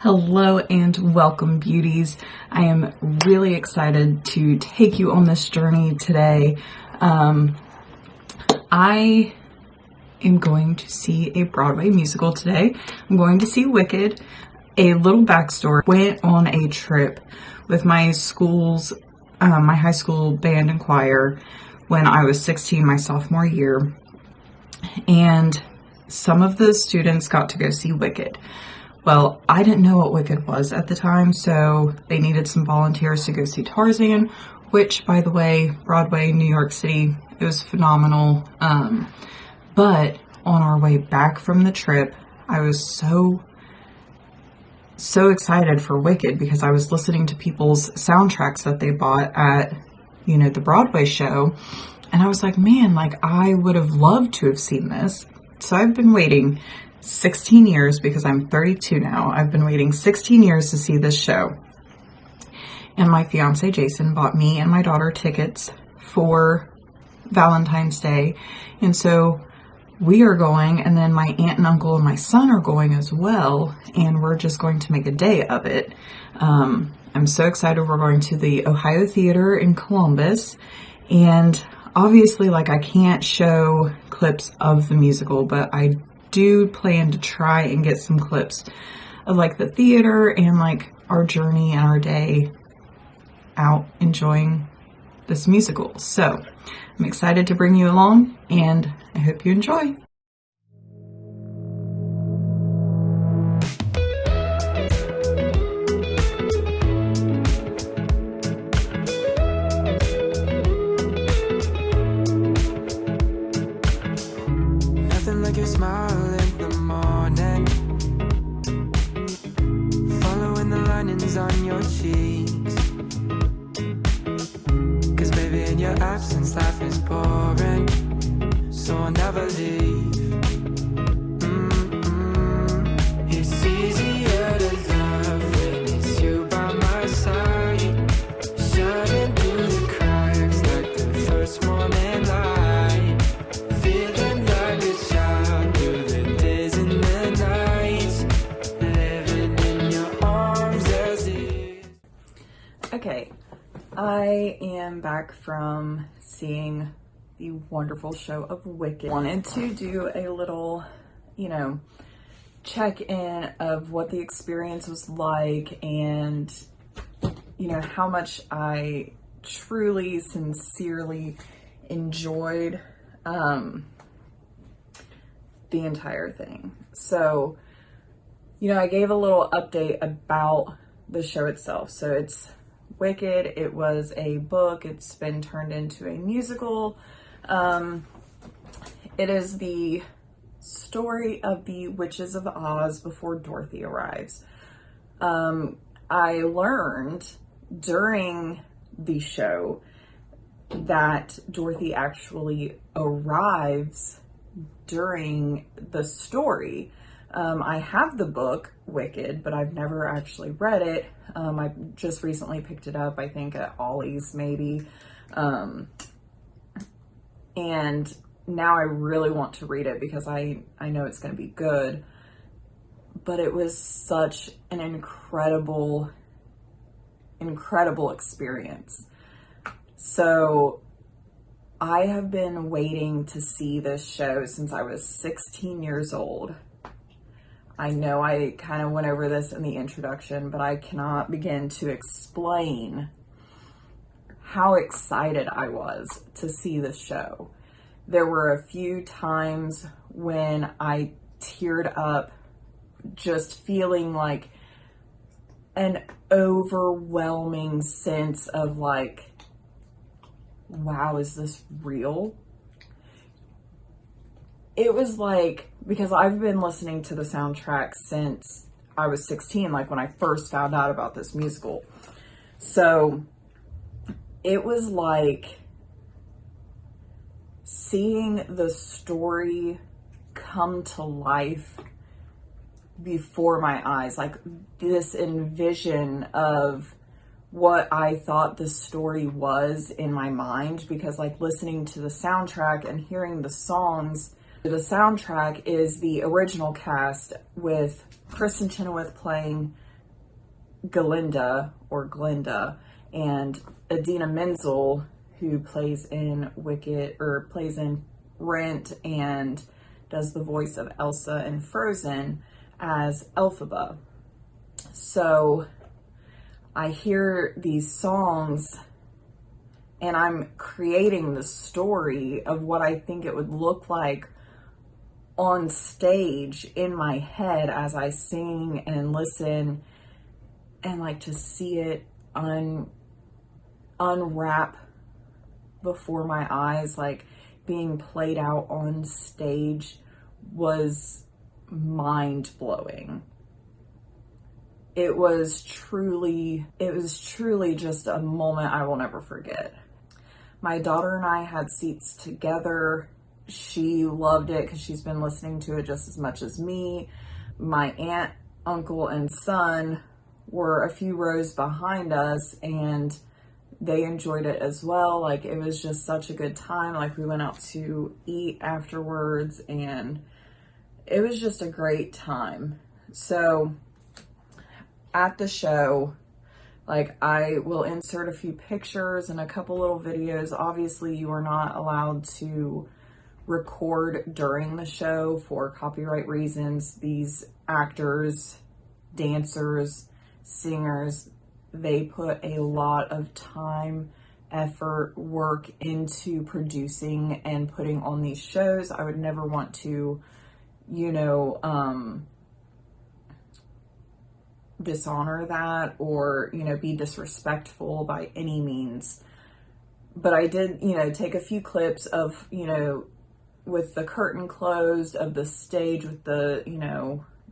Hello and welcome, beauties. I am really excited to take you on this journey today. I am going to see a Broadway musical today. I'm going to see Wicked. A little backstory: went on a trip with my my high school band and choir when I was 16, my sophomore year, and some of the students got to go see Wicked. Well, I didn't know what Wicked was at the time, so they needed some volunteers to go see Tarzan, which, by the way, Broadway, New York City, it was phenomenal. But on our way back from the trip, I was so excited for Wicked because I was listening to people's soundtracks that they bought at, the Broadway show. And I was like, man, I would have loved to have seen this. So I've been waiting 16 years, because I'm 32 now. I've been waiting 16 years to see this show. And my fiance Jason bought me and my daughter tickets for Valentine's Day. And so we are going, and then my aunt and uncle and my son are going as well. And we're just going to make a day of it. I'm so excited. We're going to the Ohio Theater in Columbus. And obviously, I can't show clips of the musical, but I do plan to try and get some clips of the theater and our journey and our day out enjoying this musical. So I'm excited to bring you along, and I hope you enjoy. Nothing like your smile in the morning, following the linings on your cheeks. 'Cause baby, in your absence life is boring, so I'll never leave. It's easier to love when it's you by my side, shining through the cracks like the first morning light, feeling like a child through the days and the nights, living in your arms as if. Okay, I am back from seeing the wonderful show of Wicked. Wanted to do a little, check-in of what the experience was like, and, how much I truly, sincerely enjoyed the entire thing. So, I gave a little update about the show itself. So it's Wicked. It was a book. It's been turned into a musical. It is the story of the Witches of Oz before Dorothy arrives. I learned during the show that Dorothy actually arrives during the story. I have the book Wicked, but I've never actually read it. I just recently picked it up, I think at Ollie's maybe. And now I really want to read it because I know it's going to be good. But it was such an incredible experience. So I have been waiting to see this show since I was 16 years old. I know I kind of went over this in the introduction, but I cannot begin to explain how excited I was to see the show. There were a few times when I teared up, just feeling an overwhelming sense of wow, is this real? It was because I've been listening to the soundtrack since I was 16, when I first found out about this musical. So it was seeing the story come to life before my eyes, this envision of what I thought the story was in my mind, because listening to the soundtrack and hearing the songs, the soundtrack is the original cast with Kristen Chenoweth playing Galinda or Glinda, and Idina Menzel, who plays in Wicked, or plays in Rent and does the voice of Elsa in Frozen, as Elphaba. So I hear these songs and I'm creating the story of what I think it would look like on stage in my head as I sing and listen, and like to see it unwrap before my eyes, like being played out on stage, was mind-blowing. It was truly just a moment I will never forget. My daughter and I had seats together. She loved it because she's been listening to it just as much as me. My aunt, uncle, and son were a few rows behind us, and they enjoyed it as well. Like, it was just such a good time. Like, we went out to eat afterwards, and it was just a great time. So at the show, like, I will insert a few pictures and a couple little videos. Obviously, you are not allowed to record during the show for copyright reasons. These actors, dancers, singers, they put a lot of time, effort, work into producing and putting on these shows. I would never want to, dishonor that or, be disrespectful by any means. But I did, take a few clips of, with the curtain closed, of the stage with the,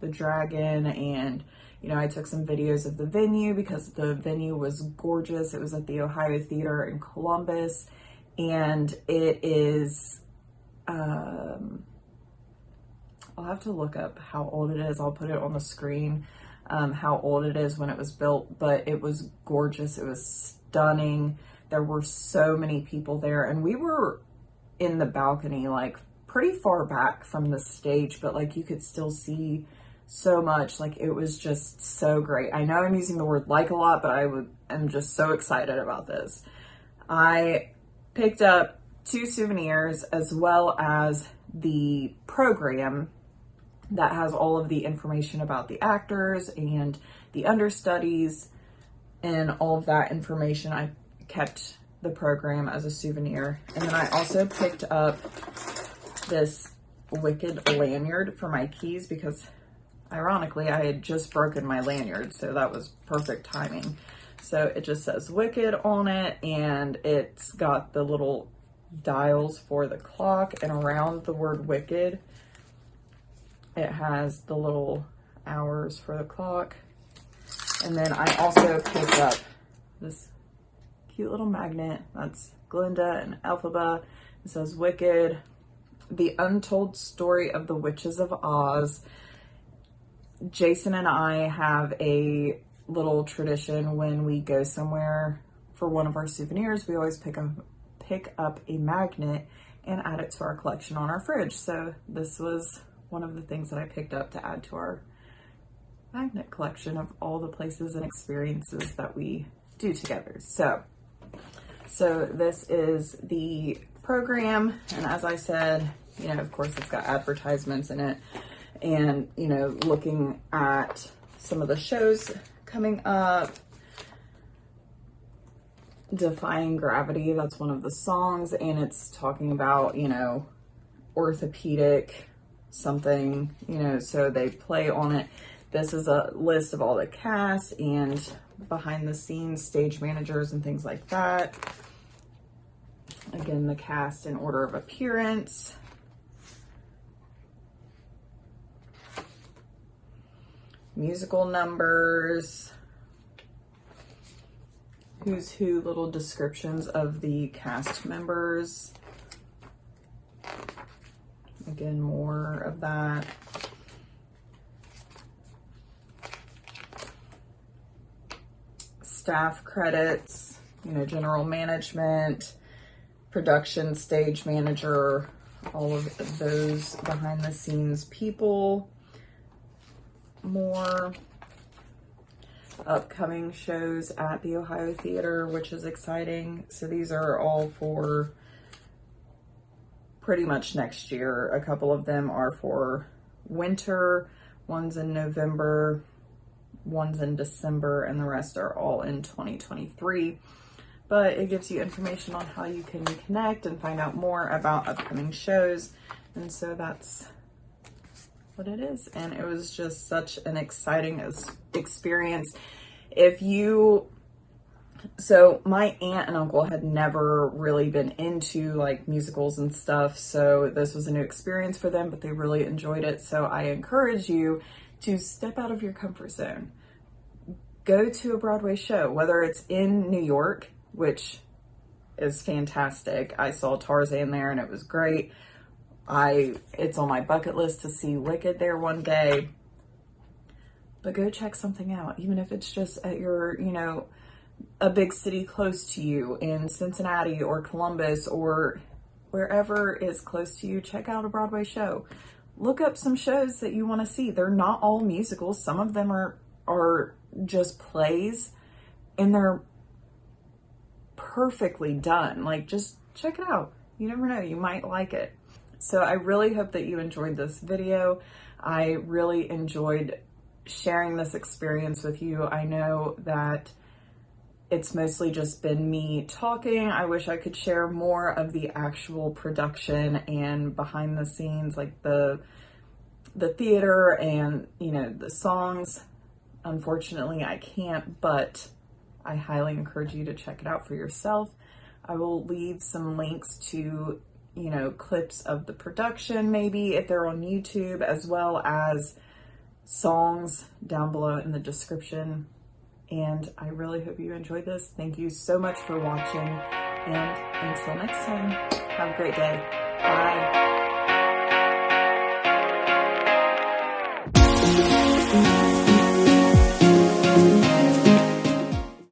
the dragon, and, I took some videos of the venue because the venue was gorgeous. It was at the Ohio Theater in Columbus, and it is, I'll have to look up how old it is. I'll put it on the screen, how old it is when it was built, but it was gorgeous. It was stunning. There were so many people there, and we were in the balcony, like pretty far back from the stage, but like you could still see so much. Like, it was just so great. I know I'm using the word like a lot, but I'm just so excited about this. I picked up 2 souvenirs as well as the program that has all of the information about the actors and the understudies and all of that information. I kept the program as a souvenir. And then I also picked up this Wicked lanyard for my keys because, ironically, I had just broken my lanyard, so that was perfect timing. So it just says Wicked on it, and it's got the little dials for the clock, and around the word Wicked, it has the little hours for the clock. And then I also picked up this cute little magnet. That's Glinda and Elphaba. It says Wicked, the untold story of the Witches of Oz. Jason and I have a little tradition when we go somewhere for one of our souvenirs. We always pick up a magnet and add it to our collection on our fridge. So this was one of the things that I picked up to add to our magnet collection of all the places and experiences that we do together. So this is the program, and as I said, of course it's got advertisements in it, and looking at some of the shows coming up. Defying Gravity, that's one of the songs, and it's talking about orthopedic something, so they play on it. This is a list of all the cast and behind the scenes stage managers and things like that. Again, the cast in order of appearance. Musical numbers. Who's who, little descriptions of the cast members. Again, more of that. Staff credits, general management, production, stage manager, all of those behind the scenes people. More upcoming shows at the Ohio Theater, which is exciting. So these are all for pretty much next year. A couple of them are for winter, one's in November, one's in December, and the rest are all in 2023. But it gives you information on how you can connect and find out more about upcoming shows. And so that's what it is. And it was just such an exciting experience. So my aunt and uncle had never really been into like musicals and stuff. So this was a new experience for them, but they really enjoyed it. So I encourage you to step out of your comfort zone. Go to a Broadway show, whether it's in New York, which is fantastic. I saw Tarzan there and it was great. It's on my bucket list to see Wicked there one day. But go check something out, even if it's just at your, a big city close to you in Cincinnati or Columbus or wherever is close to you. Check out a Broadway show. Look up some shows that you want to see. They're not all musicals. Some of them are just plays, and they're perfectly done. Like, just check it out. You never know, you might like it. So I really hope that you enjoyed this video. I really enjoyed sharing this experience with you. I know that it's mostly just been me talking. I wish I could share more of the actual production and behind the scenes, like the theater and, the songs. Unfortunately, I can't, but I highly encourage you to check it out for yourself. I will leave some links to, clips of the production, maybe if they're on YouTube, as well as songs down below in the description. And I really hope you enjoyed this. Thank you so much for watching. And until next time, have a great day. Bye.